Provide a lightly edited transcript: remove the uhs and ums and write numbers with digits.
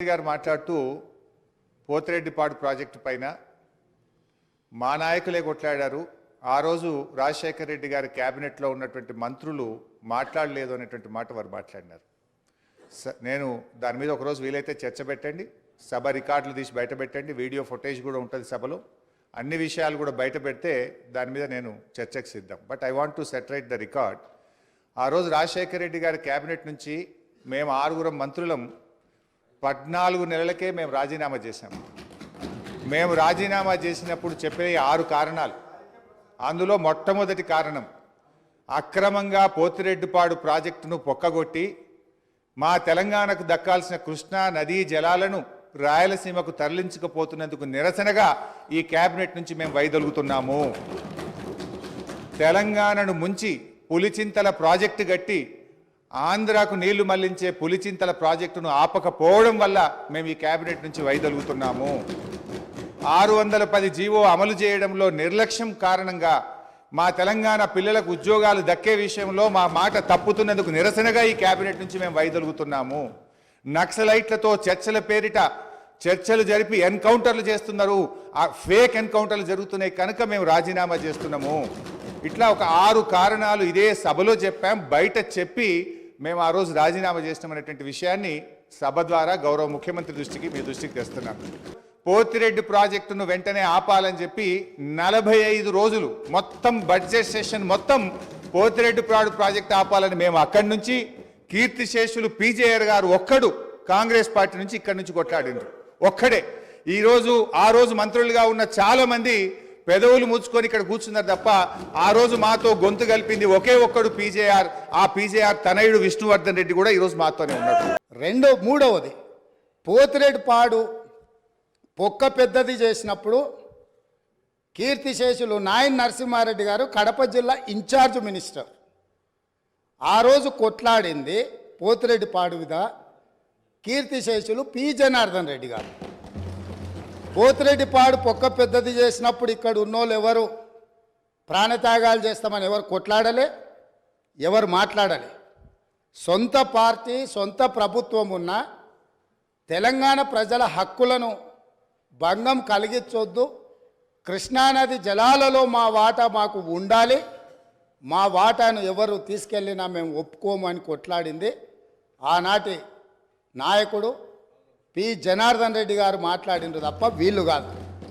గారు మాట్లాడుతూ పోతిరెడ్డిపాడు ప్రాజెక్టు పైన మా నాయకులే కొట్లాడారు. ఆ రోజు రాజశేఖర రెడ్డి గారి క్యాబినెట్లో ఉన్నటువంటి మంత్రులు మాట్లాడలేదు అనేటువంటి మాట వారు మాట్లాడినారు. నేను దాని మీద ఒకరోజు వీలైతే చర్చ పెట్టండి, సభ రికార్డులు తీసి బయట పెట్టండి, వీడియో ఫుటేజ్ కూడా ఉంటుంది సభలో. అన్ని విషయాలు కూడా బయట పెడితే దాని మీద నేను చర్చకు సిద్ధం. But I want to set right the record. ఆ రోజు రాజశేఖర రెడ్డి గారి క్యాబినెట్ నుంచి మేము 6 మంత్రులం 14 నెలలకే మేము రాజీనామా చేశాము. మేము రాజీనామా చేసినప్పుడు చెప్పే 6 కారణాలు. అందులో మొట్టమొదటి కారణం, అక్రమంగా పోతిరెడ్డిపాడు ప్రాజెక్టును పొక్కగొట్టి మా తెలంగాణకు దక్కాల్సిన కృష్ణా నదీ జలాలను రాయలసీమకు తరలించకపోతున్నందుకు నిరసనగా ఈ క్యాబినెట్ నుంచి మేము వైదొలుగుతున్నాము. తెలంగాణను ముంచి పులిచింతల ప్రాజెక్టు కట్టి ఆంధ్రాకు నీళ్లు మళ్లించే పులిచింతల ప్రాజెక్టును ఆపకపోవడం వల్ల మేము ఈ క్యాబినెట్ నుంచి వైదొలుగుతున్నాము. 610 జీవో అమలు చేయడంలో నిర్లక్ష్యం కారణంగా మా తెలంగాణ పిల్లలకు ఉద్యోగాలు దక్కే విషయంలో మా మాట తప్పుతున్నందుకు నిరసనగా ఈ క్యాబినెట్ నుంచి మేము వైదొలుగుతున్నాము. నక్సలైట్లతో చర్చల పేరిట చర్చలు జరిపి ఎన్కౌంటర్లు చేస్తున్నారు, ఆ ఫేక్ ఎన్కౌంటర్లు జరుగుతున్నాయి కనుక మేము రాజీనామా చేస్తున్నాము. ఇట్లా ఒక 6 కారణాలు ఇదే సభలో చెప్పాం, బయట చెప్పి మేము ఆ రోజు రాజీనామా చేసినామనేటువంటి విషయాన్ని సభ ద్వారా గౌరవ ముఖ్యమంత్రి దృష్టికి మీ దృష్టికి తెస్తున్నాం. పోతిరెడ్డి ప్రాజెక్టును వెంటనే ఆపాలని చెప్పి 45 రోజులు మొత్తం బడ్జెట్ సెషన్ మొత్తం పోతిరెడ్డిపాడు ప్రాజెక్టు ఆపాలని మేము అక్కడి నుంచి, కీర్తిశేషులు పీజేఆర్ గారు ఒక్కడు కాంగ్రెస్ పార్టీ నుంచి ఇక్కడి నుంచి కొట్లాడిండ్రు ఒక్కడే. ఆ రోజు మంత్రులుగా ఉన్న చాలా మంది పెదవులు ముచ్చుకొని ఇక్కడ కూర్చున్నారు తప్ప ఆ రోజు మాతో గొంతు కలిపింది ఒకే ఒక్కడు పీజేఆర్. ఆ పీజేఆర్ తనయుడు విష్ణువర్ధన్ రెడ్డి కూడా ఈరోజు మాతోనే ఉన్నాడు. మూడవది, పోతిరెడ్డిపాడు పొక్క పెద్దది చేసినప్పుడు కీర్తిశేషులు నాయన్ నరసింహారెడ్డి గారు కడప జిల్లా ఇన్ఛార్జ్ మినిస్టర్. ఆ రోజు కొట్లాడింది పోతిరెడ్డిపాడు మీద కీర్తిశేషులు పి జనార్దన్ రెడ్డి గారు. పోతిరెడ్డిపాడు పొక్క పెద్దది చేసినప్పుడు ఇక్కడ ఉన్నోళ్ళు ఎవరు ప్రాణత్యాగాలు చేస్తామని ఎవరు కొట్లాడలే, ఎవరు మాట్లాడలే. సొంత పార్టీ సొంత ప్రభుత్వం ఉన్న తెలంగాణ ప్రజల హక్కులను భంగం కలిగించొద్దు, కృష్ణానది జలాలలో మా వాటా మాకు ఉండాలి, మా వాటాను ఎవరు తీసుకెళ్ళినా మేము ఒప్పుకోమని కొట్లాడింది ఆనాటి నాయకుడు పి జనార్దన్ రెడ్డి గారు మాట్లాడినారు తప్ప వీళ్ళు కాదు.